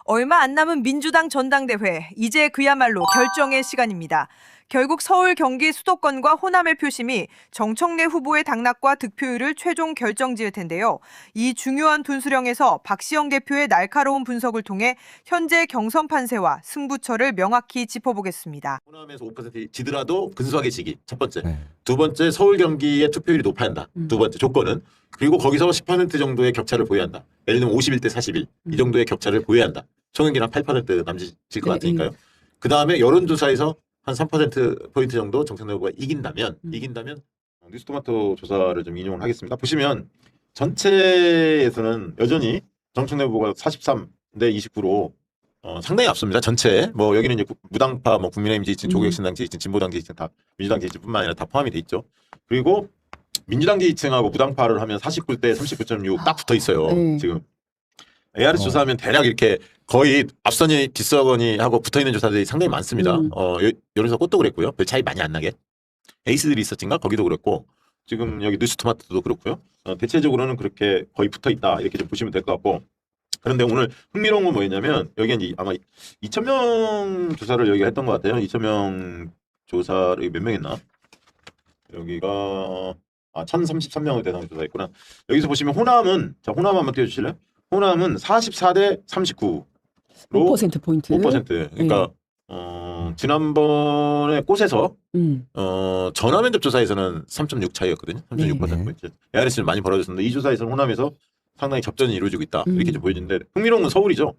얼마 안 남은 민주당 전당대회, 이제 그야말로 결정의 시간입니다. 결국 서울, 경기 수도권과 호남의 표심이 정청래 후보의 당락과 득표율을 최종 결정지을 텐데요. 이 중요한 분수령에서 박시영 대표의 날카로운 분석을 통해 현재 경선 판세와 승부처를 명확히 짚어보겠습니다. 호남에서 5% 지더라도 근소하게 지기, 첫 번째. 네. 두 번째, 서울 경기의 투표율이 높아야 한다. 두 번째 조건은. 그리고 거기서 10% 정도의 격차를 보여야 한다. 예를 들면 51대 41. 이 정도의 격차를 보여야 한다. 총연기랑 8% 남짓일 것 같으니까요. 그 다음에 여론조사에서 한 3%포인트 정도 정청래 후보가 이긴다면 뉴스토마토 조사를 좀 인용을 하겠습니다. 보시면 전체에서는 여전히 정청래 후보가 43대 29로 상당히 앞섭니다. 전체 뭐 여기는 이제 무당파, 뭐 국민의힘 지지층, 조국혁신당 지지층, 진보당 지지층 다 민주당 지지층뿐만 아니라 다 포함이 돼 있죠. 그리고 민주당 지지층하고 무당파를 하면 49대 39.6 딱 붙어 있어요. 지금 ARS 조사하면 대략 이렇게 거의 앞선이 뒷선이 하고 붙어 있는 조사들이 상당히 많습니다. 여론조사 꽃도 그랬고요. 별 차이 많이 안 나게. 에이스들이 있었진가 거기도 그랬고 지금 여기 뉴스토마토도 그렇고요. 대체적으로는 그렇게 거의 붙어 있다 이렇게 좀 보시면 될 것 같고. 그런데 오늘 흥미로운 건 뭐였냐면 여기 이제 아마 2,000명 조사를 여기가 했던 것 같아요. 2,000명 조사를 몇 명 했나? 여기가 1,033명을 대상으로 조사했구나. 여기서 보시면 호남은 호남 한번 띄워주실래요? 호남은 44대 39로 5%포인트. 5%. 그러니까 지난번에 꽃에서 전화면접 조사에서는 3.6 차이였거든요. 3.6%포인트. ARS는 많이 벌어졌었는데 이 조사에서는 호남에서 상당히 접전이 이루어지고 있다. 이렇게 좀 보여지는데 흥미로운 건 서울이죠.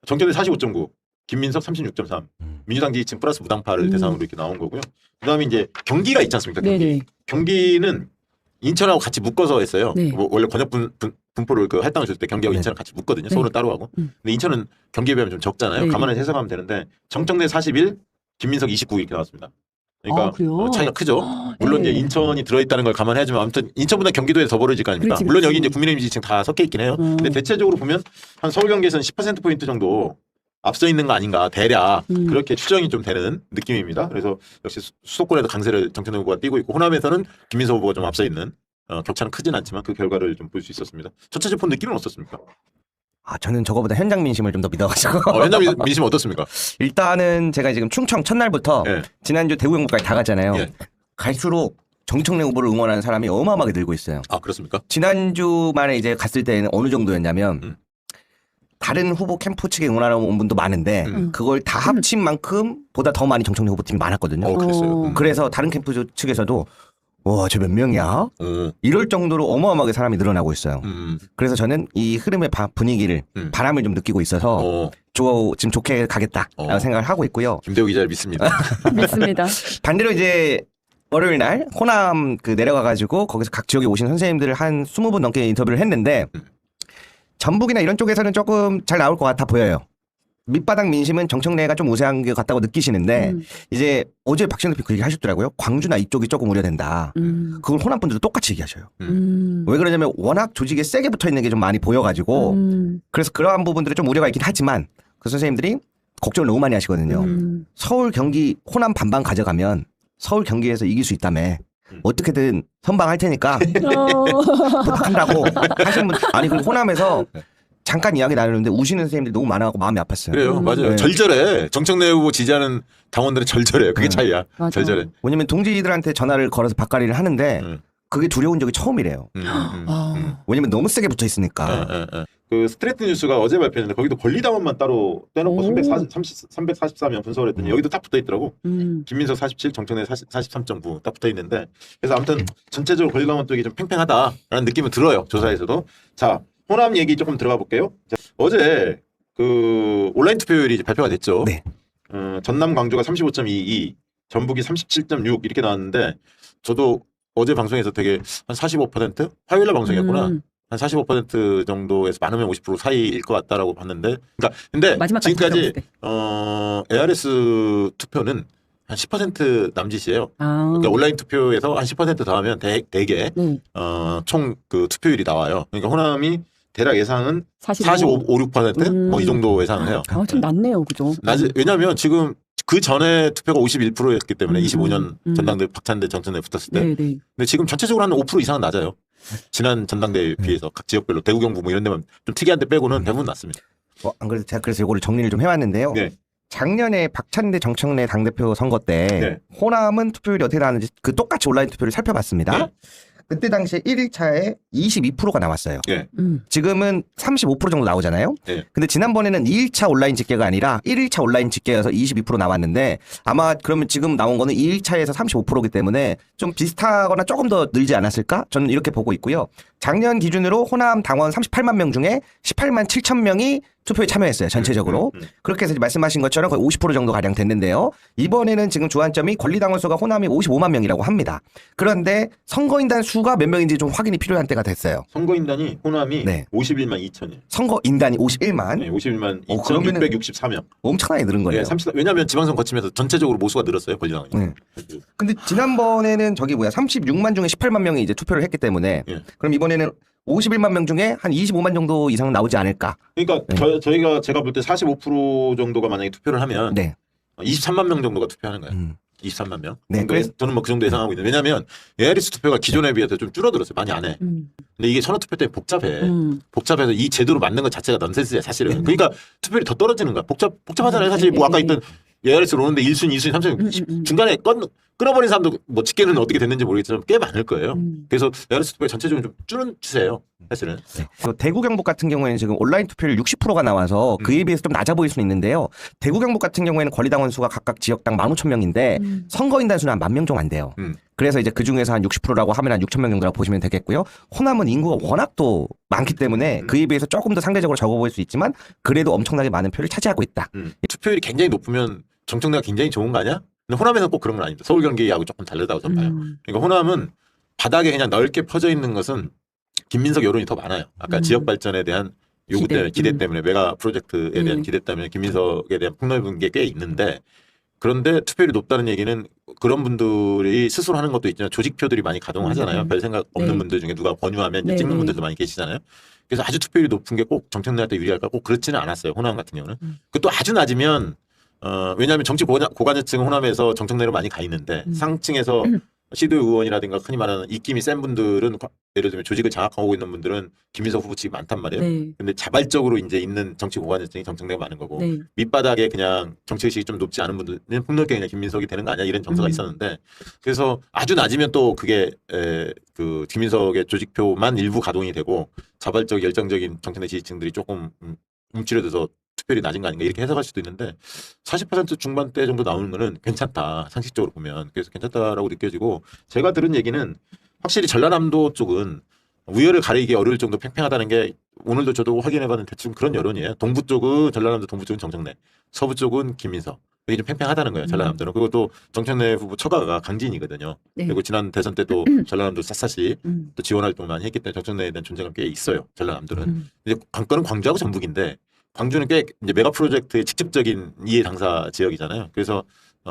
정청래 45.9, 김민석 36.3, 민주당 지지층 플러스 무당파를 대상으로 이렇게 나온 거고요. 그다음에 이제 경기가 있지 않습니까? 경기. 경기는 인천하고 같이 묶어서 했어요. 뭐 원래 권역 분포를 그 할당을 줄 때 경기하고 인천을 같이 묶거든요. 서울은 따로 하고. 근데 인천은 경기에 비하면 좀 적잖아요. 감안해서 해석하면 되는데 정청래 41, 김민석 29 이렇게 나왔습니다. 그러니까 차이가 크죠. 물론 이제 인천이 들어있다는 걸 감안해야지만 아무튼 인천보다 경기도에 더 벌어질 거 아닙니까? 물론 여기 이제 국민의힘 지지층 다 섞여 있긴 해요. 근데 대체적으로 보면 한 서울 경기에서는 10%포인트 정도 앞서 있는 거 아닌가 대략 그렇게 추정이 좀 되는 느낌입니다. 그래서 역시 수도권에도 강세를 정청래 후보가 띄고 있고 호남에서는 김민석 후보가 좀 앞서 있는 격차는 크진 않지만 그 결과를 좀 볼 수 있었습니다. 전체적으로 본 느낌은 어떻습니까? 저는 저거보다 현장 민심을 좀 더 믿어가지고. 현장 민심 어떻습니까? 일단은 제가 지금 충청 첫날부터 지난주 대구 경북까지 다 갔잖아요. 갈수록 정청래 후보를 응원하는 사람이 어마어마하게 늘고 있어요. 아 그렇습니까? 지난주 만에 이제 갔을 때는 어느 정도였냐면 다른 후보 캠프 측에 응원하는 분도 많은데 그걸 다 합친 만큼 보다 더 많이 정청래 후보팀이 많았거든요. 그랬어요. 그래서 다른 캠프 측에서도 와, 저 몇 명이야? 이럴 정도로 어마어마하게 사람이 늘어나고 있어요. 그래서 저는 이 흐름의 분위기를 바람을 좀 느끼고 있어서 지금 좋게 가겠다라고 생각을 하고 있고요. 김대우 기자를 믿습니다. 믿습니다. 반대로 이제 월요일 날 호남 내려가가지고 거기서 각 지역에 오신 선생님들을 한 20분 넘게 인터뷰를 했는데 전북이나 이런 쪽에서는 조금 잘 나올 것 같아 보여요. 밑바닥 민심은 정청래가 좀 우세한 것 같다고 느끼시는데 이제 어제 박시영 대표 그 얘기 하셨더라고요. 광주나 이쪽이 조금 우려된다. 그걸 호남 분들도 똑같이 얘기하셔요. 왜 그러냐면 워낙 조직에 세게 붙어 있는 게 좀 많이 보여가지고 그래서 그러한 부분들이 좀 우려가 있긴 하지만 그 선생님들이 걱정을 너무 많이 하시거든요. 서울 경기 호남 반반 가져가면 서울 경기에서 이길 수 있다며 어떻게든 선방할 테니까 부탁한다고 하시는 분. 아니 그리고 호남에서 잠깐 이야기 나누는데 우시는 선생님들이 너무 많아서 마음이 아팠어요. 그래요. 맞아요. 절절해. 정청래 후보 지지하는 당원들은 절절해요. 그게 차이야. 절절해. 왜냐면 동지들한테 전화를 걸어서 밥가리를 하는데 그게 두려운 적이 처음이래요. 왜냐면 너무 세게 붙어 있으니까. 그 스트레이트 뉴스가 어제 발표했는데 거기도 권리당원만 따로 떼놓고 344명 분석을 했더니 여기도 딱 붙어 있더라고. 김민석 47, 정청래 43.9 딱 붙어 있는데 그래서 아무튼 전체적으로 권리당원 쪽이 좀 팽팽하다라는 느낌은 들어요. 조사에서도. 자. 호남 얘기 조금 들어가 볼게요. 자, 어제 그 온라인 투표율이 이제 발표가 됐죠. 네. 전남 광주가 35.22, 전북이 37.6 이렇게 나왔는데 저도 어제 방송에서 되게 한 45% 화요일 날 방송이었구나. 한 45% 정도에서 많으면 50% 사이일 것 같다라고 봤는데, 그러니까 근데 지금까지 ARS 투표는 한 10% 남짓이에요. 그러니까 온라인 투표에서 한 10% 더하면 대개 총 그 투표율이 나와요. 그러니까 호남이 대략 예상은 45, 6% 뭐 이 정도 예상을 해요. 좀 낮네요, 그죠? 왜냐하면 지금 그 전에 투표가 51%였기 때문에 25년 전당대 박찬대 정청래 붙었을 때. 근데 지금 전체적으로 한 5% 이상은 낮아요. 지난 전당대회에 비해서 각 지역별로 대구 경북 뭐 이런 데만 좀 특이한 데 빼고는 대부분 낮습니다. 안 그래도 제가 그래서 이거를 정리를 좀 해왔는데요. 네. 작년에 박찬대 정청래 당대표 선거 때 네. 호남은 투표율이 어떻게 나왔는지 그 똑같이 온라인 투표를 살펴봤습니다. 네. 그때 당시에 1일차에 22%가 나왔어요. 네. 지금은 35% 정도 나오잖아요. 네. 근데 지난번에는 2일차 온라인 집계가 아니라 1일차 온라인 집계여서 22% 나왔는데 아마 그러면 지금 나온 거는 2일차에서 35%이기 때문에 좀 비슷하거나 조금 더 늘지 않았을까? 저는 이렇게 보고 있고요. 작년 기준으로 호남 당원 38만 명 중에 18만 7천 명이 투표에 참여했어요. 전체적으로. 그렇게 해서 말씀하신 것처럼 거의 50% 정도 가량 됐는데요. 이번에는 지금 주안점이 권리당원 수가 호남이 55만 명이라고 합니다. 그런데 선거인단 수가 몇 명인지 좀 확인이 필요한 때가 됐어요. 선거인단이 호남이 네. 51만 2천이에요. 선거인단이 51만. 네, 51만 그러면은 2,664명. 엄청나게 늘은 거예요. 네, 왜냐하면 지방선 거치면서 전체적으로 모수가 늘었어요. 권리당원이. 네. 근데 지난번에는 저기 36만 중에 18만 명이 이제 투표를 했기 때문에 예. 그럼 이번에는 51만 명 중에 한 25만 정도 이상 나오지 않을까? 그러니까 네. 제가 볼 때 45% 정도가 만약에 투표를 하면 네. 23만 명 정도가 투표하는 거예요. 23만 명. 네, 그래서 저는 뭐 그 정도 예상하고 있는데 왜냐하면 ARS 투표가 기존에 비해서 좀 줄어들었어요. 많이 안 해. 근데 이게 선거투표 때문에 복잡해. 복잡해서 이 제도로 만든 것 자체가 넌센스야 사실은. 그러니까 투표율이 더 떨어지는 거야. 복잡하잖아요. 사실 뭐 아까 있던 ARS로 오는데 1순위, 2순위, 3순위 중간에 끊어버린 사람도 뭐 집계는 어떻게 됐는지 모르겠지만 꽤 많을 거예요. 그래서 ARS 투표가 전체적으로 좀 줄은 추세예요. 사실은. 네. 대구 경북 같은 경우에는 지금 온라인 투표율 60%가 나와서 그에 비해서 좀 낮아 보일 수는 있는데요. 대구 경북 같은 경우에는 권리당원 수가 각각 지역당 15,000명인데 선거인단 수는 한 10,000명 정도 안 돼요. 그래서 이제 그 중에서 한 60%라고 하면 한 6,000명 정도라고 보시면 되겠고요. 호남은 인구가 워낙 또 많기 때문에 그에 비해서 조금 더 상대적으로 적어 보일 수 있지만 그래도 엄청나게 많은 표를 차지하고 있다. 투표율이 굉장히 높으면 정청래가 굉장히 좋은 거 아니야? 근데 호남에서는 꼭 그런 건 아닙니다. 서울 경기하고 조금 다르다고 저는 봐요. 그러니까 호남은 바닥에 그냥 넓게 퍼져 있는 것은 김민석 여론이 더 많아요. 아까 지역 발전에 대한 요구 때문에 기대 때문에 메가 프로젝트에 대한 기대 때문에 김민석에 대한 폭넓은 게 꽤 있는데 그런데 투표율이 높다는 얘기는 그런 분들이 스스로 하는 것도 있지만 조직표들이 많이 가동하잖아요. 별 생각 없는 분들 중에 누가 권유하면 이제 찍는 분들도 많이 계시잖아요. 그래서 아주 투표율이 높은 게 꼭 정청래한테 유리할까? 꼭 그렇지는 않았어요. 호남 같은 경우는. 그 또 아주 낮으면 왜냐하면 정치 고관여층 호남에서 정청래로 많이 가 있는데 상층에서 시도 의원이라든가 흔히 말하는 입김이 센 분들은 예를 들면 조직을 장악하고 있는 분들은 김민석 후보 측이 많단 말이에요. 네. 근데 자발적으로 이제 있는 정치 고관여층이 정청래가 많은 거고 네. 밑바닥에 그냥 정치의식이 좀 높지 않은 분들은 폭넓게 그냥 김민석이 되는 거 아니야 이런 정서가 있었는데 그래서 아주 낮으면 또 그게 그 김민석의 조직표만 일부 가동이 되고 자발적 열정적인 정청래 지지층들이 조금 움츠려들어서 투표율이 낮은 거 아닌가 이렇게 해석할 수도 있는데 40% 중반대 정도 나오는 거는 괜찮다 상식적으로 보면 그래서 괜찮다라고 느껴지고 제가 들은 얘기는 확실히 전라남도 쪽은 우열을 가리기 어려울 정도 팽팽하다는 게 오늘도 저도 확인해봤는 대충 그런 여론이에요. 동부 쪽은 전라남도 동부 쪽은 정청래, 서부 쪽은 김민석 이게 좀 팽팽하다는 거예요. 전라남도는. 그리고 또 정청래 후보 처가가 강진이거든요. 네. 그리고 지난 대선 때도 전라남도 샅샅이 또 지원 활동을 많이 했기 때문에 정청래에 대한 존재감 꽤 있어요. 전라남도는. 이제 관건은 광주하고 전북인데 광주는 꽤 이제 메가 프로젝트의 직접적인 이해 당사 지역이잖아요. 그래서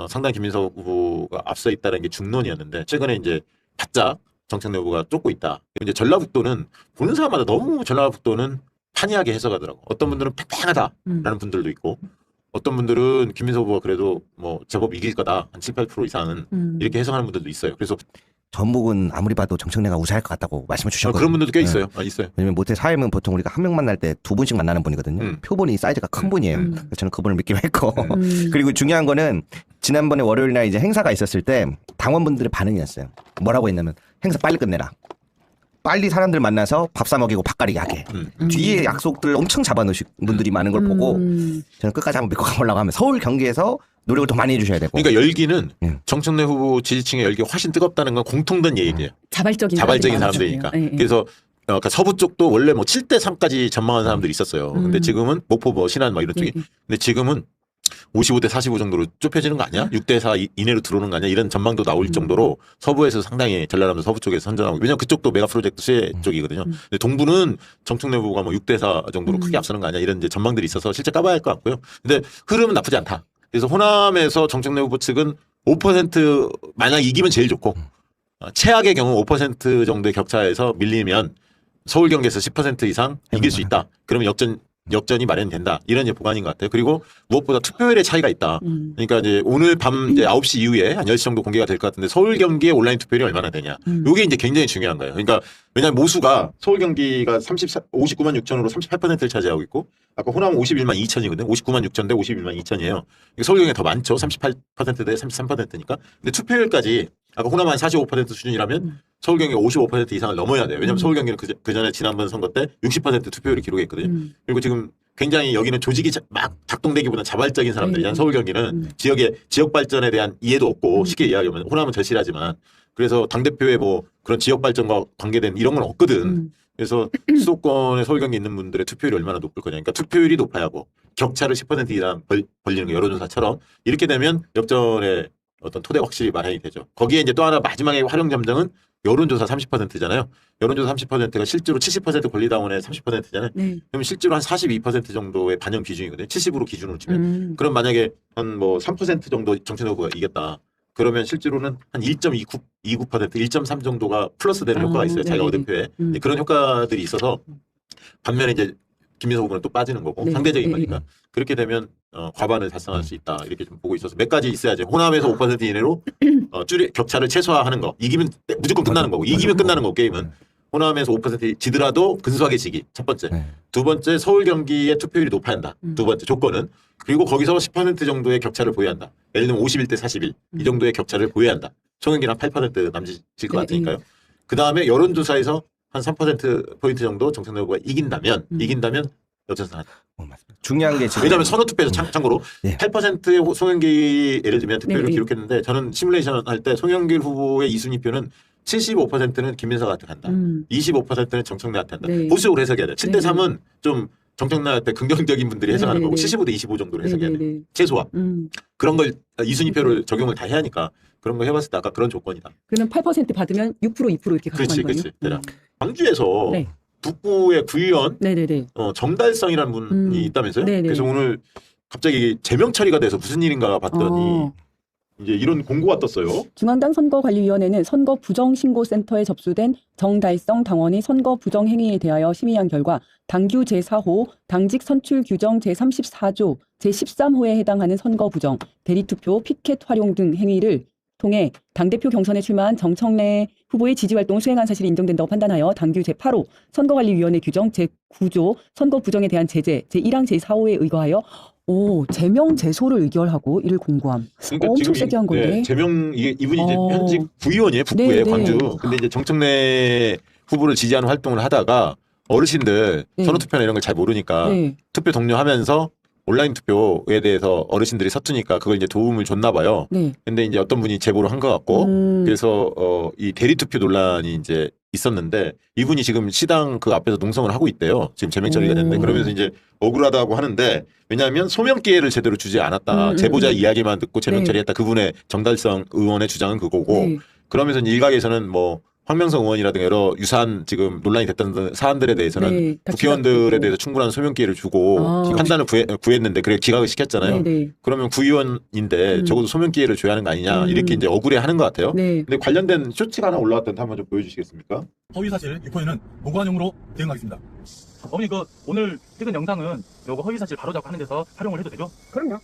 상당히 김민석 후보가 앞서 있다는 게 중론이었는데 최근에 이제 바짝 정청래 후보가 쫓고 있다. 이제 전라북도는 보는 사람마다 너무 전라북도는 판이하게 해석하더라고. 어떤 분들은 팽팽하다라는 분들도 있고 어떤 분들은 김민석 후보가 그래도 뭐 제법 이길 거다. 한 7, 8% 이상은 이렇게 해석하는 분들도 있어요. 그래서 전북은 아무리 봐도 정청래가 우세할 것 같다고 말씀을 주셨거든요. 그런 분들도 꽤 있어요. 있어요. 왜냐면 모태 사회는 보통 우리가 한 명 만날 때 두 분씩 만나는 분이거든요. 표본이 사이즈가 큰 분이에요. 그래서 저는 그분을 믿기로 했고. 그리고 중요한 거는 지난번에 월요일 날 이제 행사가 있었을 때 당원분들의 반응이었어요. 뭐라고 했냐면 행사 빨리 끝내라. 빨리 사람들 만나서 밥 사 먹이고 밥가리기 하게. 뒤에 약속들 엄청 잡아놓으신 분들이 많은 걸 보고 저는 끝까지 한번 믿고 가보려고 하면 서울 경기에서 노력을 더 많이 해주셔야 되고. 그러니까 열기는 정청래 후보 지지층의 열기가 훨씬 뜨겁다는 건 공통된 얘기예요. 자발적인 사람들이니까. 네. 그래서 그러니까 서부 쪽도 원래 뭐 7대 3까지 전망한 사람들이 있었어요. 근데 지금은 목포 뭐 신안 뭐 이런 쪽이. 근데 지금은 55대 45 정도로 좁혀지는 거 아니야? 6대 4 이내로 들어오는 거 아니야? 이런 전망도 나올 정도로 서부에서 상당히 전라남도 서부 쪽에서 선전하고 왜냐면 그쪽도 메가 프로젝트 수혜 쪽이거든요. 근데 동부는 정청래 후보가 뭐 6대 4 정도로 크게 앞서는 거 아니야? 이런 이제 전망들이 있어서 실제 까봐야 할 것 같고요. 근데 흐름은 나쁘지 않다. 그래서 호남에서 정청래 후보 측은 5% 만약 이기면 제일 좋고 최악의 경우 5% 정도의 격차에서 밀리면 서울 경기에서 10% 이상 이길 수 있다. 그러면 역전 역전이 마련된다. 이런 이제 보관인 것 같아요. 그리고 무엇보다 투표율의 차이가 있다. 그러니까 이제 오늘 밤 이제 9시 이후에 한 10시 정도 공개가 될 것 같은데 서울 경기의 온라인 투표율이 얼마나 되냐. 이게 이제 굉장히 중요한 거예요. 그러니까 왜냐하면 모수가 서울 경기가 59만 6천으로 38%를 차지하고 있고 아까 호남은 51만 2천이거든요. 59만 6천 대 51만 2천이에요. 서울 경기가 더 많죠. 38% 대 33%니까. 근데 투표율까지 아까 호남은 한 45% 수준이라면 서울 경기가 55% 이상을 넘어야 돼요. 왜냐하면 서울 경기는 그 전에 지난번 선거 때 60% 투표율을 기록했거든요. 그리고 지금 굉장히 여기는 조직이 막 작동되기보다 자발적인 사람들이잖아요. 서울 경기는 지역 발전에 대한 이해도 없고 쉽게 이야기하면 호남은 절실하지만 그래서 당대표의 뭐 그런 지역 발전과 관계된 이런 건 없거든. 그래서 수도권에 서울 경기 있는 분들의 투표율이 얼마나 높을 거냐. 그러니까 투표율이 높아야 하고 격차를 10% 이상 벌리는 거 여론조사처럼 이렇게 되면 역전의 어떤 토대가 확실히 마련이 되죠. 거기에 이제 또 하나 마지막에 활용 점정은 여론조사 30%잖아요. 여론조사 30%가 실제로 70% 권리당원의 30%잖아요. 그럼 실제로 한 42% 정도의 반영 비중이거든요. 70으로 기준으로 치면. 그럼 만약에 한 뭐 3% 정도 정치적 후보가 이겼다. 그러면 실제로는 한 1.29%, 1.3 정도가 플러스 되는 효과가 있어요. 자기가 얻은 표에. 그런 효과들이 있어서 반면에 이제 김민석 후보는 또 빠지는 거고 상대적인 거니까. 그렇게 되면 과반을 달성할 수 있다. 이렇게 좀 보고 있어서 몇 가지 있어야죠. 호남에서 5% 이내로 격차를 최소화하는 거. 이기면 무조건 끝나는 거고. 이기면 끝나는 거고 게임은. 호남에서 5% 지더라도 근소하게 지기. 첫 번째. 두 번째 서울 경기의 투표율이 높아야 한다. 두 번째 조건은. 그리고 거기서 10% 정도의 격차를 보여야 한다. 예를 들면 51대 41. 이 정도의 격차를 보여야 한다. 총경기는 한 8% 남짓일 것 같으니까요. 그 다음에 여론조사에서 한 3%포인트 정도 정청래 후보가 이긴다면 역전승한다. 중요한 게 지금 왜냐하면 선호투표에서 참고로 네. 8%의 송영길 예를 들면 득표를 기록했는데 저는 시뮬레이션 할 때 송영길 후보의 2순위 표는 75%는 김민석한테 간다. 25%는 정청래한테 한다. 보수적으로 해석해야 돼. 7대 3은 좀 정청래한테 긍정적인 분들이 해석하는 거고 75대 25 정도로 해석해야 돼. 최소화. 그런 걸 2순위 표를 적용을 다 해야 하니까 그런 거 해봤을 때 아까 그런 조건이다. 그러면 8% 받으면 6% 2% 이렇게 가져가는 거예요? 그렇지. 광주에서 북부의 구의원 정달성이라는 분이 있다면서요? 그래서 오늘 갑자기 제명 처리가 돼서 무슨 일인가 봤더니 이제 이런 공고가 떴어요. 중앙당 선거관리위원회는 선거 부정신고센터에 접수된 정달성 당원의 선거 부정 행위에 대하여 심의한 결과 당규 제4호 당직 선출 규정 제34조 제13호에 해당하는 선거 부정, 대리투표, 피켓 활용 등 행위를 통해 당대표 경선에 출마한 정청래 후보의 지지활동을 수행한 사실이 인정된다고 판단하여 당규 제8호 선거관리위원회 규정 제9조 선거 부정에 대한 제재 제1항 제4호에 의거하여 제명 제소를 의결하고 이를 공고함. 그러니까 엄청 세게 한 건데. 제명 이분이 이제 현직 구의원이에요. 북부의 광주. 근데 이제 정청래 후보를 지지하는 활동을 하다가 어르신들 선호투표나 이런 걸 잘 모르니까 투표 독려하면서 온라인 투표에 대해서 어르신들이 서투니까 그걸 이제 도움을 줬나 봐요. 근데 이제 어떤 분이 제보를 한 것 같고 그래서 이 대리투표 논란이 이제 있었는데 이분이 지금 시당 그 앞에서 농성을 하고 있대요. 지금 제명 처리가 됐는데 그러면서 이제 억울하다고 하는데 왜냐하면 소명 기회를 제대로 주지 않았다. 제보자 이야기만 듣고 제명 처리했다. 그분의 정달성 의원의 주장은 그거고 그러면서 일각에서는 뭐 황명성 의원이라든가 여러 유사한 지금 논란이 됐던 사안들에 대해서는 국회의원들에 대해서 충분한 소명 기회를 주고 판단을 구했는데 그래 기각을 시켰잖아요. 그러면 구의원인데 적어도 소명 기회를 줘야 하는 거 아니냐 이렇게 이제 억울해하는 것 같아요. 근데 관련된 쇼츠가 하나 올라왔던데 한번 좀 보여주시겠습니까? 허위사실 유포에는 무고한용으로 대응하겠습니다. 어머니 오늘 찍은 영상은 요거 허위사실 바로잡고 하는 데서 활용을 해도 되죠? 그럼요.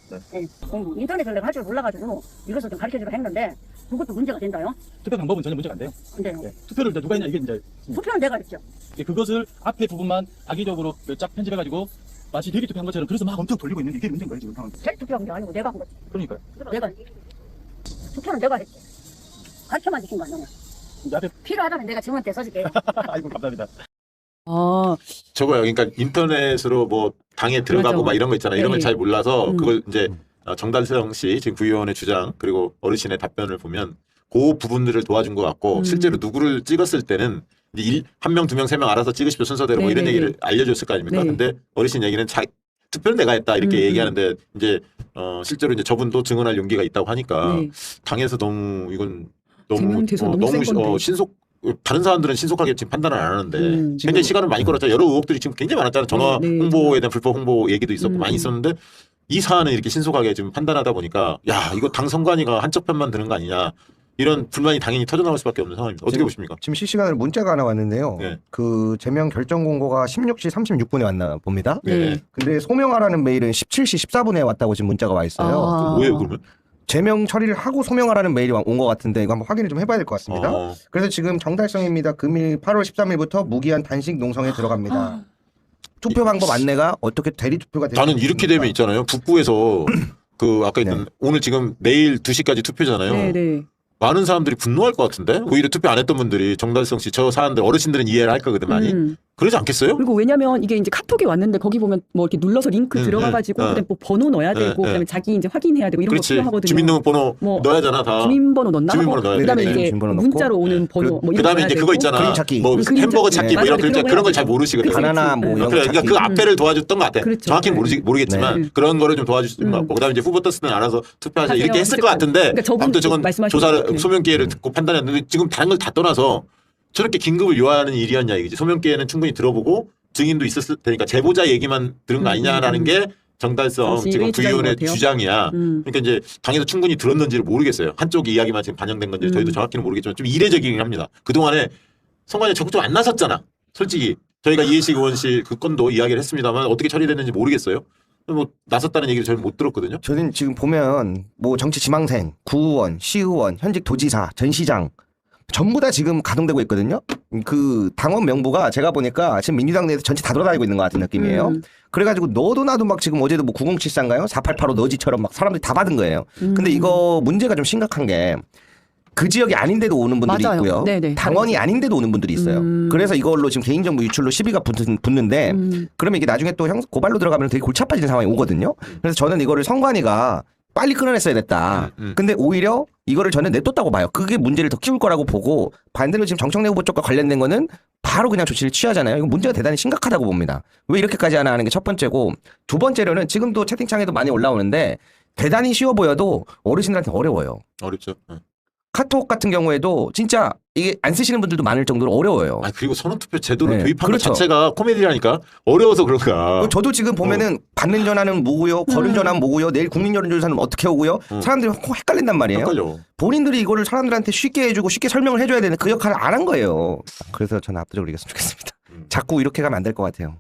인터넷을 내가 할 줄 몰라가지고 이것을 좀 가르쳐주려 했는데 그것도 문제가 된다요. 투표 방법은 전혀 문제가 안 돼요. 근데요. 투표를 이제 누가 했냐 이게 이제 투표는 내가 했죠. 그것을 앞에 부분만 악의적으로 쫙 편집해가지고 마치 대리 투표한 것처럼 그래서 막 엄청 돌리고 있는데 이게 문제인 거예요 지금 상황. 제 투표한 게 아니고 내가 한 거지. 그러니까요. 내가 투표는 내가 했지. 가르쳐만 주신 거 아니야. 이제 앞에 필요하다면 내가 증언 때 써줄게요. 아이고 감사합니다. 저거요. 그러니까 인터넷으로 뭐 당에 들어가고 막 이런 거 있잖아요. 이런 걸 잘 몰라서 그걸 이제 정달성 씨 지금 구의원의 주장 그리고 어르신의 답변을 보면 그 부분들을 도와준 것 같고 실제로 누구를 찍었을 때는 이제 한 명, 두 명, 세 명 알아서 찍으십시오 순서대로 뭐 이런 얘기를 알려줬을 거 아닙니까? 근데 어르신 얘기는 투표는 내가 했다 이렇게 얘기하는데 이제 실제로 이제 저분도 증언할 용기가 있다고 하니까 당에서 너무 이건 너무 신속. 다른 사람들은 신속하게 지금 판단을 안 하는데 굉장히 시간을 많이 끌었죠. 여러 의혹들이 지금 굉장히 많았잖아요. 전화 홍보에 대한 불법 홍보 얘기도 있었고 많이 있었는데 이 사안은 이렇게 신속하게 지금 판단하다 보니까 야 이거 당 선관위가 한쪽 편만 드는 거 아니냐 이런 불만이 당연히 터져나올 수밖에 없는 상황입니다. 어떻게 보십니까? 지금 실시간으로 문자가 하나 왔는데요. 네. 그 제명 결정 공고가 16시 36분에 왔나 봅니다. 네. 근데 소명하라는 메일은 17시 14분에 왔다고 지금 문자가 와 있어요. 아. 뭐예요 그러면? 제명 처리를 하고 소명하라는 메일이 온 것 같은데 이거 한번 확인을 좀 해봐야 될 것 같습니다. 그래서 지금 정달성입니다. 금일 8월 13일부터 무기한 단식 농성에 들어갑니다. 투표 방법 안내가 어떻게 대리 투표가 되는지 나는 이렇게 되면 있잖아요. 북부에서 그 아까 있던 오늘 지금 내일 2시까지 투표잖아요. 네네. 많은 사람들이 분노할 것 같은데 오히려 투표 안 했던 분들이 정달성 씨 저 사람들 어르신들은 이해를 할 거거든 많이. 그러지 않겠어요? 그리고 왜냐면 이게 이제 카톡이 왔는데 거기 보면 뭐 이렇게 눌러서 링크 들어가가지고 그다음에 뭐 번호 넣어야 되고 그다음에 자기 이제 확인해야 되고 이런 거 그렇지. 필요하거든요. 주민등록번호 뭐 넣어야잖아 다. 주민번호 넣나? 주민번호 넣어야 그다음에 돼. 이제 주민번호 넣고. 문자로 오는 번호 뭐 이런 그다음에 거 이제 넣어야 그거 되고. 있잖아. 그림 찾기. 뭐 그림 햄버거 찾기. 찾기 뭐 네. 이런 맞아요. 글자 그런 걸 잘 그런 거 모르시거든. 그치. 바나나 뭐 이런 거 그러니까 찾기. 그 앞에를 도와줬던 것 같아. 그렇죠. 정확히는 네. 모르겠지만 네. 그런 거를 좀 도와주신 것 같고 그다음에 이제 후보 떴을 때는 알아서 투표하자 하세요. 이렇게 했을 것 같은데 그러니까 저분 아무튼 저건 말씀하신 조사를 것 같아요. 소명 기회를 듣고 판단했는데 지금 다른 걸 다 떠나서 저렇게 긴급을 요하는 일이었냐 이거지. 소명 기회는 충분히 들어보고 증인도 있었을 테니까 제보자 얘기만 들은 거 아니냐라는 게 정달성 정치인의 지금 주장인 부위원의 것 같아요. 주장이야. 그러니까 이제 당에서 충분히 들었는지를 모르겠어요. 한쪽 이야기만 지금 반영된 건지 저희도 정확히는 모르겠지만 좀 이례적이긴 합니다. 그동안에 선관위에 적극적으로 안 나섰잖아. 솔직히 저희가 이해식 의원실 그 건도 이야기를 했습니다만 어떻게 처리됐는지 모르겠어요. 뭐 나섰다는 얘기를 저는 못 들었거든요. 저는 지금 보면 뭐 정치 지망생, 구의원, 시의원, 현직 도지사, 전 시장 전부 다 지금 가동되고 있거든요. 그 당원 명부가 제가 보니까 지금 민주당 내에서 전체 다 돌아다니고 있는 것 같은 느낌이에요. 그래가지고 너도 나도 막 지금 어제도 뭐 9074인가요? 4885 너지처럼 막 사람들이 다 받은 거예요. 근데 이거 문제가 좀 심각한 게 그 지역이 아닌데도 오는 분들이 맞아요. 있고요. 네네. 당원이 아닌데도 오는 분들이 있어요. 그래서 이걸로 지금 개인정보 유출로 시비가 붙는데 그러면 이게 나중에 또 고발로 들어가면 되게 골치 아파지는 상황이 오거든요. 그래서 저는 이거를 선관위가 빨리 끊어냈어야 됐다. 근데 오히려 이거를 저는 냅뒀다고 봐요. 그게 문제를 더 키울 거라고 보고 반대로 지금 정청래 후보 쪽과 관련된 거는 바로 그냥 조치를 취하잖아요. 이거 문제가 대단히 심각하다고 봅니다. 왜 이렇게까지 하나 하는 게 첫 번째고 두 번째로는 지금도 채팅창에도 많이 올라오는데 대단히 쉬워 보여도 어르신들한테 어려워요. 어렵죠. 카톡 같은 경우에도 진짜 이게 안 쓰시는 분들도 많을 정도로 어려워요. 아 그리고 선언투표 제도를 네, 도입한 그렇죠. 것 자체가 코미디라니까 어려워서 그런가. 저도 지금 보면은 받는 전화는 뭐고요, 거는 전화는 뭐고요, 내일 국민 여론조사는 어떻게 오고요. 사람들이 헷갈린단 말이에요. 헷갈려. 본인들이 이거를 사람들한테 쉽게 해주고 쉽게 설명을 해줘야 되는 그 역할을 안 한 거예요. 그래서 저는 압도적으로 이겼으면 좋겠습니다. 자꾸 이렇게 가면 안 될 것 같아요.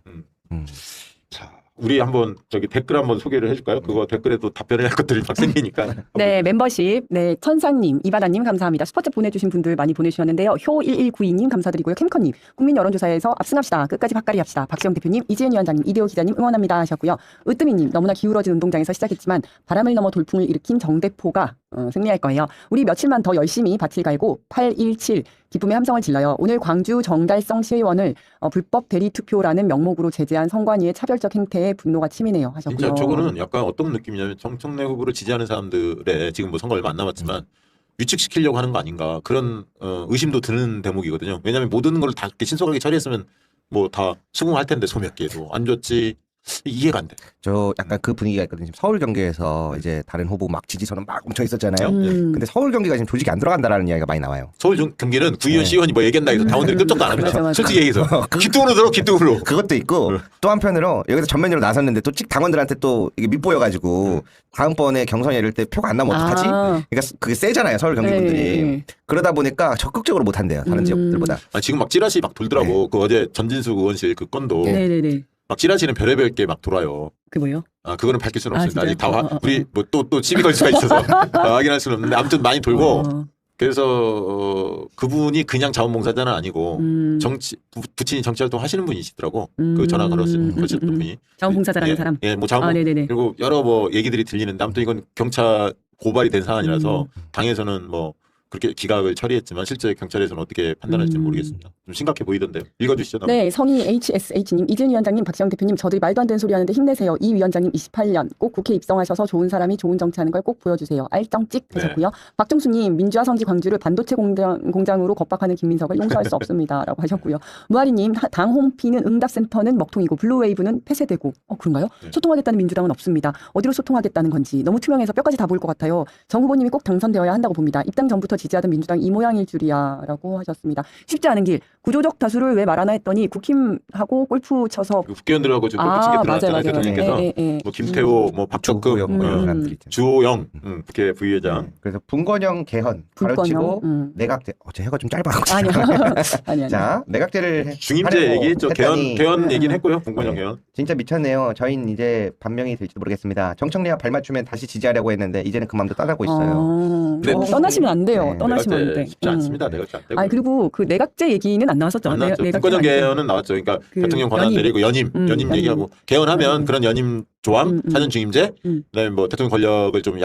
자, 우리 한번 저기 댓글 한번 소개를 해줄까요? 그거 댓글에도 답변을 할 것들이 막 생기니까. 네, 멤버십. 네, 천상님, 이바다님 감사합니다. 슈퍼챗 보내주신 분들 많이 보내주셨는데요. 효1192님 감사드리고요. 캠커님, 국민 여론조사에서 압승합시다. 끝까지 박가리 합시다. 박시영 대표님, 이재현 위원장님, 이대호 기자님 응원합니다 하셨고요. 으뜸이님, 너무나 기울어진 운동장에서 시작했지만 바람을 넘어 돌풍을 일으킨 정대포가 승리할 거예요. 우리 며칠만 더 열심히 밭을 갈고 817 기쁨의 함성을 질러요. 오늘 광주 정달성 시의원을 불법 대리 투표라는 명목으로 제재한 선관위의 차별적 행태에 분노가 치미네요 하셨고요. 진짜 저거는 약간 어떤 느낌이냐면 정청래 후보를 지지하는 사람들의 지금 뭐 선거 얼마 안 남았지만 위축시키려고 하는 거 아닌가 그런 의심도 드는 대목이거든요. 왜냐하면 모든 걸 다 이렇게 신속하게 처리했으면 뭐 다 수긍할 텐데 소몇 개도 안 줬지. 이해가 안 돼. 저 약간 그 분위기가 있거든요. 지금 서울 경기에서 이제 다른 후보 막 지지선은 막 엄청 있었잖아요. 근데 서울 경기가 지금 조직이 안 들어간다라는 이야기가 많이 나와요. 서울 경기는 구의원 시의원이 뭐 얘기한다 해서 당원들이 끔찍도 안 합니다. 맞아. 솔직히 얘기해서 기뚱으로 들어 기뚱으로. 그것도 있고 또 한편으로 여기서 전면으로 나섰는데 또 찍 당원들한테 또 이게 밑보여가지고 다음번에 경선에 이럴 때 표가 안 나면 어떡하지? 그러니까 그게 세잖아요 서울 경기분들이. 네. 그러다 보니까 적극적으로 못 한대요 다른 지역들보다. 아, 지금 막 찌라시 막 돌더라고. 그 어제 전진숙 의원실 그 건도 네네네. 막 찌라시는 별의별 게 막 돌아요. 그 뭐요? 아 그거는 밝힐 수는 아, 없습니다. 아직 다 진짜요? 우리 뭐 또 시비 걸 수가 있어서 확인할 수는 없는데 아무튼 많이 돌고 그래서 그분이 그냥 자원봉사자는 아니고 정치 부친이 정치활동 하시는 분이시더라고. 그 전화 걸었던 분이. 자원봉사자라는 예, 사람. 예, 뭐 자원 네네네. 그리고 여러 뭐 얘기들이 들리는데 아무튼 이건 경찰 고발이 된 사안이라서 당에서는 뭐 그렇게 기각을 처리했지만 실제 경찰에서는 어떻게 판단할지 모르겠습니다. 좀 심각해 보이던데요. 읽어주시죠. 네, 성희 HSH님, 이재현 위원장님, 박시영 대표님, 저들이 말도 안 되는 소리 하는데 힘내세요. 이 위원장님 28년 꼭 국회 입성하셔서 좋은 사람이 좋은 정치하는 걸 꼭 보여주세요. 알짱찍 되셨고요. 박종수님, 민주화 성지 광주를 반도체 공장으로 겁박하는 김민석을 용서할 수 없습니다라고 하셨고요. 무아리님, 당 홈피는 응답센터는 먹통이고 블루웨이브는 폐쇄되고 그런가요? 네. 소통하겠다는 민주당은 없습니다. 어디로 소통하겠다는 건지 너무 투명해서 뼈까지 다 보일 것 같아요. 정 후보님이 꼭 당선되어야 한다고 봅니다. 입당 전부터 예전부터 지지하던 민주당 이 모양일 줄이야라고 하셨습니다. 쉽지 않은 길. 구조적 다수를 왜 말하나 했더니 국힘하고 골프 쳐서 국회의원들하고 좀 꼴찌게 드러났잖아요. 대통령께서 뭐 김태호, 뭐 박덕금, 주호영 뭐 이런 사람들 있죠. 주호영 국회 부의회장. 그래서 분권형 개헌 분권형, 가르치고 내각제 제 해가 좀 짧아. 아니야. 자 내각제를 중임제 하려고 얘기했죠. 했더니 개헌 얘기는 했고요. 분권형 네. 개헌. 진짜 미쳤네요. 저희는 이제 반명이 될지도 모르겠습니다. 정청래와 발맞추면 다시 지지하려고 했는데 이제는 그 마음도 떠나고 있어요. 네. 떠나시면 안 돼요. 네. 떠나시면 안 내각제 돼. 쉽지 않습니다. 내각제 안 되고. 아니 그리고 그 내각제 얘기는 안 나왔었죠. 안 나왔죠. 내각제 분권형 아니고. 개헌은 나왔죠. 그러니까 그 대통령 권한 연임. 내리고 연임 연임. 얘기하고 개헌하면 그런 연임 조항, 사전 중임제, 음. 그다음에 뭐 대통령 권력을 좀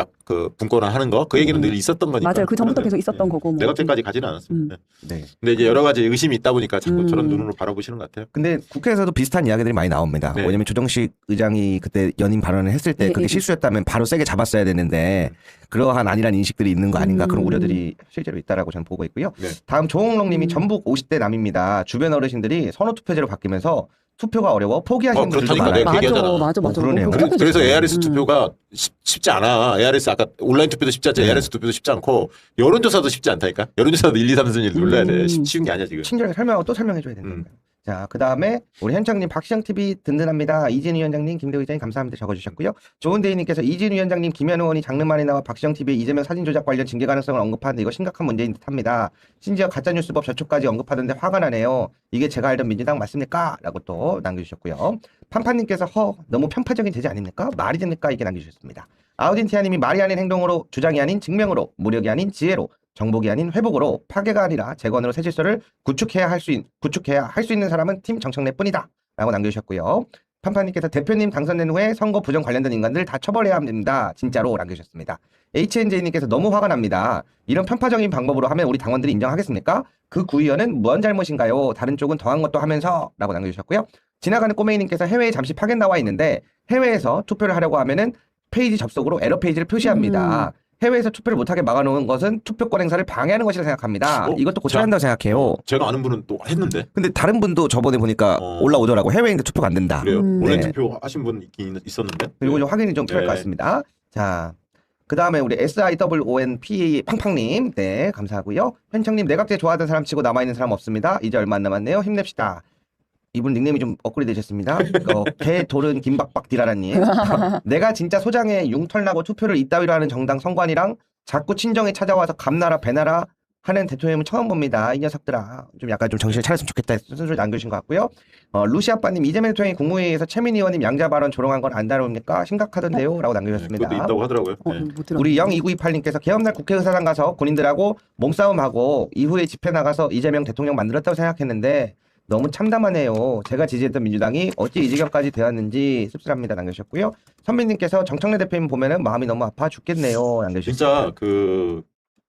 분권화하는 거, 그 얘기는 늘 있었던 거니까. 맞아요. 그 전부터 그런데, 계속 있었던 거고. 뭐. 내각제까지 가지는 않았습니다. 네. 근데 이제 여러 가지 의심이 있다 보니까 자꾸 저런 음. 눈으로 바라보시는 것 같아요. 근데 국회에서도 비슷한 이야기들이 많이 나옵니다. 네. 왜냐면 조정식 의장이 그때 연임 발언을 했을 때 네, 그게 네. 실수였다면 바로 세게 잡았어야 되는데 그러한 아니란 인식들이 있는 거 아닌가 그런 우려들이 실제로 있다라고 저는 보고 있고요. 네. 다음 조홍록님이 전북 50대 남입니다. 주변 어르신들이 선호투표제로 바뀌면서 투표가 어려워 포기하시는 분들도 그렇다니까 많아요. 내가 그 얘기하잖아. 맞아. 그러네요. 그래서 ARS 투표가 쉽지 않아. ARS 아까 온라인 투표도 쉽지 않지. 네. ARS 투표도 쉽지 않고 여론조사도 쉽지 않다니까. 여론조사도 1, 2, 3, 4, 1 눌러야 돼. 쉬운 게 아니야 지금. 친절하게 설명하고 또 설명해줘야 된다. 자, 그 다음에 우리 현장님 박시영TV 든든합니다. 이진 위원장님, 김대우 위원장님 감사합니다. 적어주셨고요. 좋은데이님께서 이진 위원장님, 김현우 의원이 장르만에 나와 박시영TV의 이재명 사진 조작 관련 징계 가능성을 언급하는데 이거 심각한 문제인 듯합니다. 심지어 가짜뉴스법 저촉까지 언급하던데 화가 나네요. 이게 제가 알던 민주당 맞습니까? 라고 또 남겨주셨고요. 판판님께서 너무 편파적인 제재 아닙니까? 말이 됩니까? 이게 남겨주셨습니다. 아우딘티아님이 말이 아닌 행동으로, 주장이 아닌 증명으로, 무력이 아닌 지혜로, 정복이 아닌 회복으로, 파괴가 아니라 재건으로 새 질서를 구축해야 할 수 있는 사람은 팀 정청래뿐이다 라고 남겨주셨고요. 판판님께서 대표님 당선된 후에 선거 부정 관련된 인간들 다 처벌해야 합니다. 진짜로 남겨주셨습니다. HNJ님께서 너무 화가 납니다. 이런 편파적인 방법으로 하면 우리 당원들이 인정하겠습니까? 그 구의원은 무언 잘못인가요? 다른 쪽은 더한 것도 하면서 라고 남겨주셨고요. 지나가는 꼬맹이님께서 해외에 잠시 파견 나와 있는데 해외에서 투표를 하려고 하면은 페이지 접속으로 에러 페이지를 표시합니다. 해외에서 투표를 못하게 막아놓은 것은 투표권 행사를 방해하는 것이라 생각합니다. 이것도 고쳐야 한다고 생각해요. 제가 아는 분은 또 했는데. 근데 다른 분도 저번에 보니까 올라오더라고. 해외인데 투표가 안 된다. 그래요. 온라인 네. 투표 하신 분 있긴 있었는데. 그리고 좀 확인이 좀 필요할 것 같습니다. 자, 그 다음에 우리 SIWONPA 팡팡님, 네, 감사하고요. 현청님, 내각제 좋아하던 사람 치고 남아있는 사람 없습니다. 이제 얼마 안 남았네요. 힘냅시다. 이분 닉네임이 좀 업그레이드 되셨습니다. 개돌은 김박박디라라님. 내가 진짜 소장에 융털나고 투표를 이따위로 하는 정당 선관이랑 자꾸 친정에 찾아와서 감나라 배나라 하는 대통령은 처음 봅니다. 이 녀석들아. 좀 약간 좀 정신을 차렸으면 좋겠다. 순서를 남겨주신 것 같고요. 루시아빠님, 이재명 대통령이 국무회의에서 최민희 의원님 양자 발언 조롱한 건 안 다룹니까? 심각하던데요? 라고 남겨주셨습니다. 그것도 있다고 하더라고요. 네. 못 들었네. 우리 02928님께서 개업날 국회의사당 가서 군인들하고 몸싸움하고 이후에 집회 나가서 이재명 대통령 만들었다고 생각했는데 너무 참담하네요. 제가 지지했던 민주당이 어찌 이 지경까지 되었는지 씁쓸합니다. 남겨주셨고요. 선배님께서 정청래 대표님 보면은 마음이 너무 아파 죽겠네요. 남겨주셨습니다. 진짜 그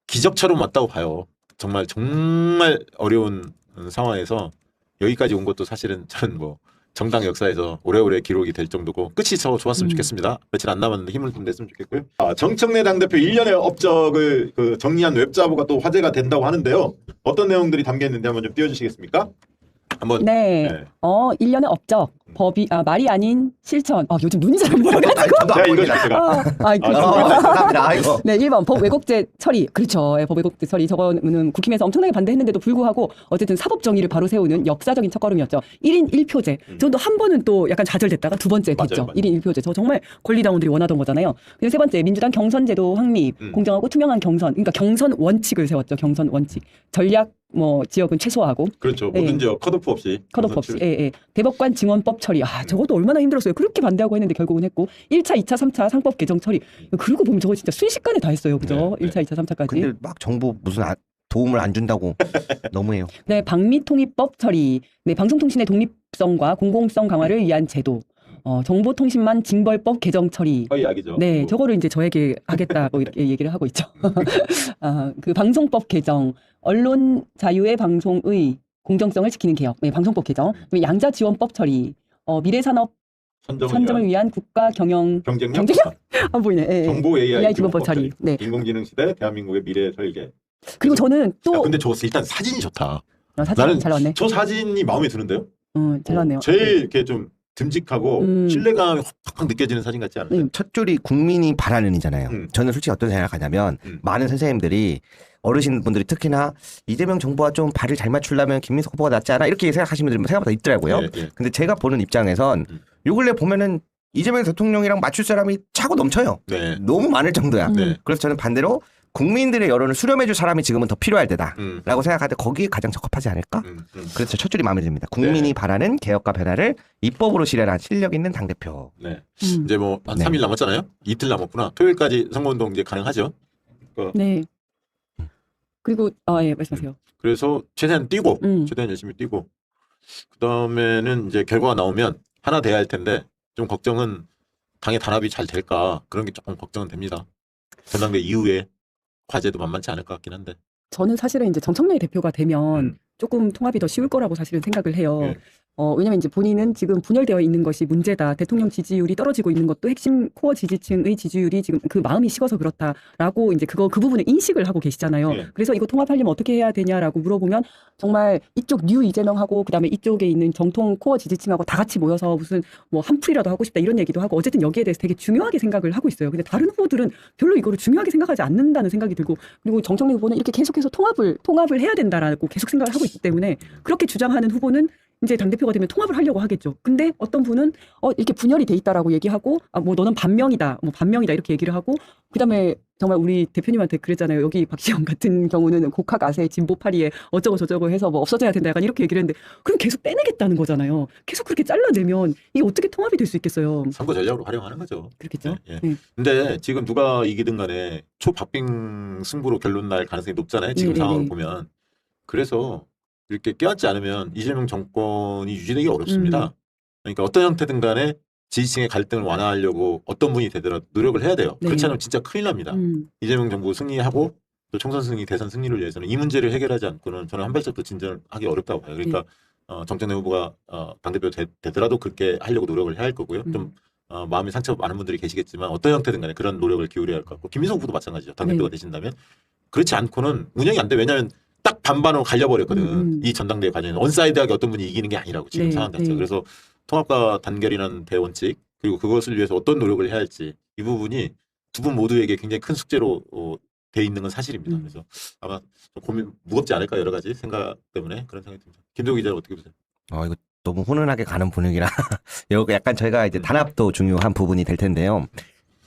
기적처럼 왔다고 봐요. 정말 어려운 상황에서 여기까지 온 것도 사실은 저는 뭐 정당 역사에서 오래오래 기록이 될 정도고 끝이 더 좋았으면 좋겠습니다. 며칠 안 남았는데 힘을 좀 냈으면 좋겠고요. 정청래 당대표 1년의 업적을 정리한 웹자보가 또 화제가 된다고 하는데요. 어떤 내용들이 담겨 있는지 한번 좀 띄워주시겠습니까? 한번. 네. 네. 1년의 업적, 말이 아닌 실천. 요즘 눈이 잘 안 보여가지고. 제가 이거 자체가 감사합니다. 아이고. 네, 1번 법 왜곡죄 처리. 그렇죠. 법 왜곡죄 처리. 저거는 국힘에서 엄청나게 반대했는데도 불구하고 어쨌든 사법 정의를 바로 세우는 역사적인 첫걸음이었죠. 1인 1표제. 저도 한 번은 또 약간 좌절됐다가 두 번째 됐죠. 맞아요. 1인 1표제. 저 정말 권리당원들이 원하던 거잖아요. 그리고 세 번째, 민주당 경선제도 확립. 공정하고 투명한 경선. 그러니까 경선 원칙을 세웠죠. 경선 원칙. 전략 지역은 최소화하고. 그렇죠. 네. 모든 지역 컷오프 없이. 컷오프 없이. 예. 대법관 증언법 처리. 저것도 얼마나 힘들었어요. 그렇게 반대하고 했는데 결국은 했고. 1차, 2차, 3차 상법 개정 처리. 그러고 보면 저거 진짜 순식간에 다 했어요. 그죠? 네. 1차, 2차, 3차까지. 근데 막 정부 무슨 도움을 안 준다고 너무해요. 네, 방미통일법 처리. 네, 방송통신의 독립성과 공공성 강화를 위한 제도. 정보통신망 징벌법 개정 처리. 거의 약이죠. 네, 저거를 이제 저에게 하겠다고 이렇게 얘기를 하고 있죠. 그 방송법 개정, 언론 자유의 방송의 공정성을 지키는 개혁, 네, 방송법 개정, 그리고 양자 지원법 처리, 미래산업 선점을 위한 국가 경영력 안 보이네. 예, 정보 AI 기본법 처리. 네. 인공지능 시대 대한민국의 미래 설계. 그리고 저는 또 근데 저 일단 사진이 좋다. 사진 나는 잘 나왔네. 저 사진이 마음에 드는데요. 잘 나왔네요. 제일 이렇게 좀 듬직하고 신뢰감이 확 느껴지는 사진 같지 않아요? 첫 줄이 국민이 바라는이잖아요. 저는 솔직히 어떤 생각하냐면 많은 선생님들이 어르신분들이 특히나 이재명 정부와 좀 발을 잘 맞추려면 김민석 후보가 낫지 않아 이렇게 생각하시는 분들이 생각보다 있더라고요. 근데 제가 보는 입장에선 요 근래 보면은 이재명 대통령이랑 맞출 사람이 차고 넘쳐요. 네. 너무 많을 정도야. 네. 그래서 저는 반대로 국민들의 여론을 수렴해줄 사람이 지금은 더 필요할 때다라고 생각하는데 거기에 가장 적합하지 않을까? 그래서 첫 줄이 마음에 듭니다. 국민이 네. 바라는 개혁과 변화를 입법으로 실현한 실력 있는 당대표. 네. 이제 뭐 한 네. 3일 남았잖아요. 이틀 남았구나. 토요일까지 선거운동 이제 가능하죠. 네. 그리고 예, 말씀하세요. 그래서 최대한 뛰고, 음. 최대한 열심히 뛰고, 그 다음에는 이제 결과가 나오면 하나 돼야 할 텐데 좀 걱정은 당의 단합이 잘 될까 그런 게 조금 걱정은 됩니다. 전당대 이후에 과제도 만만치 않을 것 같긴 한데. 저는 사실은 이제 정청래 대표가 되면 음. 조금 통합이 더 쉬울 거라고 사실은 생각을 해요. 네. 왜냐면 이제 본인은 지금 분열되어 있는 것이 문제다. 대통령 지지율이 떨어지고 있는 것도 핵심 코어 지지층의 지지율이 지금 그 마음이 식어서 그렇다라고 이제 그 부분을 인식을 하고 계시잖아요. 네. 그래서 이거 통합하려면 어떻게 해야 되냐라고 물어보면 정말 이쪽 뉴 이재명하고 그다음에 이쪽에 있는 정통 코어 지지층하고 다 같이 모여서 무슨 뭐 한풀이라도 하고 싶다 이런 얘기도 하고 어쨌든 여기에 대해서 되게 중요하게 생각을 하고 있어요. 근데 다른 후보들은 별로 이거를 중요하게 생각하지 않는다는 생각이 들고 그리고 정청래 후보는 이렇게 계속해서 통합을 해야 된다라고 계속 생각을 하고 있기 때문에 그렇게 주장하는 후보는 이제 당대표가 되면 통합을 하려고 하겠죠. 근데 어떤 분은 이렇게 분열이 돼 있다라고 얘기하고 뭐 너는 반명이다. 뭐 반명이다 이렇게 얘기를 하고 그다음에 정말 우리 대표님한테 그랬잖아요. 여기 박시영 같은 경우는 곡학 아세 진보 파리에 어쩌고 저쩌고 해서 뭐 없어져야 된다 약간 이렇게 얘기를 했는데 그럼 계속 빼내겠다는 거잖아요. 계속 그렇게 잘라내면 이게 어떻게 통합이 될 수 있겠어요. 선거 전략으로 활용하는 거죠. 그렇겠죠. 예. 네. 근데 지금 누가 이기든 간에 초박빙 승부로 결론 날 가능성이 높잖아요. 지금 네, 상황을 네. 보면. 그래서 이렇게 껴안지 않으면 이재명 정권이 유지되기 어렵습니다. 그러니까 어떤 형태든 간에 지지층의 갈등을 완화하려고 어떤 분이 되더라도 노력을 해야 돼요. 네. 그렇지 않으면 진짜 큰일 납니다. 이재명 정부 승리하고 또 총선 승리, 대선 승리를 위해서는 이 문제를 해결하지 않고는 저는 한 발짝도 진전하기 어렵다고 봐요. 그러니까 정청래 후보가 당대표 되더라도 그렇게 하려고 노력을 해야 할 거고요. 좀 마음의 상처 많은 분들이 계시겠지만 어떤 형태든 간에 그런 노력을 기울여야 할 것 같고 김민석 후보도 마찬가지죠. 당대표가 네. 되신다면 그렇지 않고는 운영이 안 돼. 왜냐하면 딱 반반으로 갈려버렸거든. 이 전당대회 과정에서 원사이드하게 어떤 분이 이기는 게 아니라고 지금 네, 상황 자체가. 네. 그래서 통합과 단결이라는 대원칙 그리고 그것을 위해서 어떤 노력을 해야 할지 이 부분이 두 분 모두에게 굉장히 큰 숙제로 돼 있는 건 사실입니다. 그래서 아마 좀 고민 무겁지 않을까 여러 가지 생각 때문에 그런 생각이 듭니다. 김도우 기자는 어떻게 보세요? 이거 너무 훈훈하게 가는 분위기라 여기 약간 저희가 이제 단합도 중요한 부분이 될 텐데요.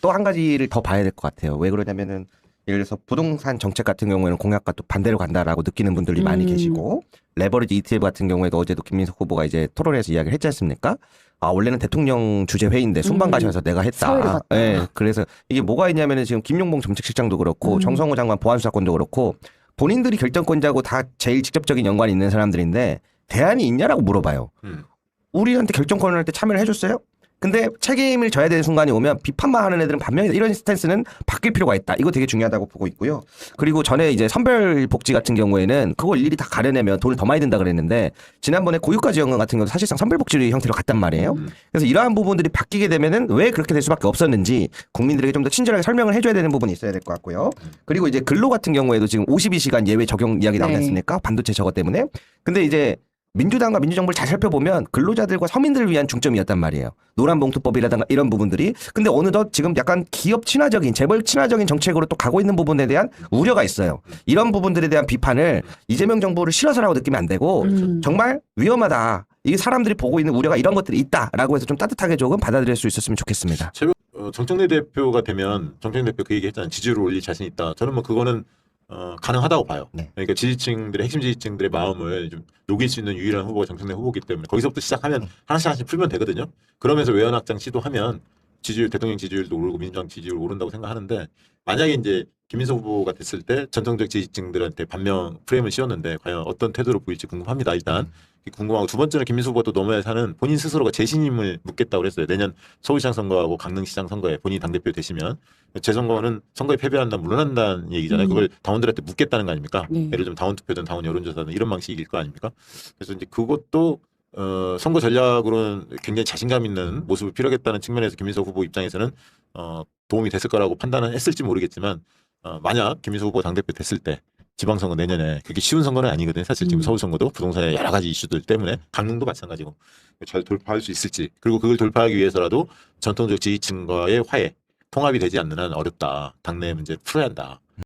또 한 가지를 더 봐야 될 것 같아요. 왜 그러냐면은 예를 들어서 부동산 정책 같은 경우에는 공약과 또 반대로 간다라고 느끼는 분들이 많이 계시고 레버리지 ETF 같은 경우에도 어제도 김민석 후보가 이제 토론에서 이야기를 했지 않습니까? 원래는 대통령 주재 회의인데 순방 가셔서 내가 사회를 했다. 봤다. 예. 그래서 이게 뭐가 있냐면은 지금 김용봉 정책실장도 그렇고 정성호 장관 보안수사권도 그렇고 본인들이 결정권자고 다 제일 직접적인 연관이 있는 사람들인데 대안이 있냐라고 물어봐요. 우리한테 결정권을 할 때 참여를 해줬어요? 근데 책임을 져야 되는 순간이 오면 비판만 하는 애들은 반면에 이런 스탠스는 바뀔 필요가 있다. 이거 되게 중요하다고 보고 있고요. 그리고 전에 이제 선별복지 같은 경우에는 그걸 일일이 다 가려내면 돈을 더 많이 든다 그랬는데 지난번에 고유가 지원금 같은 경우도 사실상 선별복지 형태로 갔단 말이에요. 그래서 이러한 부분들이 바뀌게 되면은 왜 그렇게 될 수밖에 없었는지 국민들에게 좀 더 친절하게 설명을 해줘야 되는 부분이 있어야 될 것 같고요. 그리고 이제 근로 같은 경우에도 지금 52시간 예외 적용 이야기 나오지 네. 않습니까? 반도체 저거 때문에. 근데 이제 민주당과 민주정부를 잘 살펴보면 근로자들과 서민들을 위한 중점이었단 말이에요. 노란봉투법이라든가 이런 부분들이. 근데 어느덧 지금 약간 기업 친화적인 재벌 친화적인 정책으로 또 가고 있는 부분에 대한 우려가 있어요. 이런 부분들에 대한 비판을 이재명 정부를 싫어서라고 느끼면 안 되고 정말 위험하다. 이게 사람들이 보고 있는 우려가 이런 것들이 있다라고 해서 좀 따뜻하게 조금 받아들일 수 있었으면 좋겠습니다. 정청래 대표가 되면 정청래 대표 그 얘기 했잖아요. 지지율을 올릴 자신 있다. 저는 뭐 그거는 가능하다고 봐요. 네. 그러니까 지지층들의 핵심 지지층들의 마음을 좀 녹일 수 있는 유일한 후보가 정청래 후보이기 때문에 거기서부터 시작하면 하나씩 풀면 되거든요. 그러면서 외연 확장 시도하면 지지율 대통령 지지율도 오르고 민주당 지지율 오른다고 생각하는데 만약에 이제 김민석 후보가 됐을 때 전통적 지지층들한테 반명 프레임을 씌웠는데 과연 어떤 태도로 보일지 궁금합니다. 일단 궁금하고 두 번째는 김민석 후보가 또 넘어야 하는 본인 스스로가 재신임을 묻겠다고 그랬어요. 내년 서울시장 선거하고 강릉시장 선거에 본인이 당대표 되시면 재선거는 선거에 패배한다면 물러난다는 얘기잖아요. 그걸 당원들한테 묻겠다는 거 아닙니까? 네. 예를 들면 당원투표든 당원 여론조사든 이런 방식일 거 아닙니까? 그래서 이제 그것도 선거 전략으로는 굉장히 자신감 있는 모습을 필요하겠다는 측면에서 김민석 후보 입장에서는 도움이 됐을 거라고 판단은 했을지 모르겠지만 만약 김민석 후보 당대표 됐을 때 지방선거 내년에 그게 쉬운 선거는 아니거든요. 사실 지금 서울 선거도 부동산의 여러 가지 이슈들 때문에 강릉도 마찬가지고 잘 돌파할 수 있을지 그리고 그걸 돌파하기 위해서라도 전통적 지지층과의 화해 통합이 되지 않는 한 어렵다. 당내 문제를 풀어야 한다.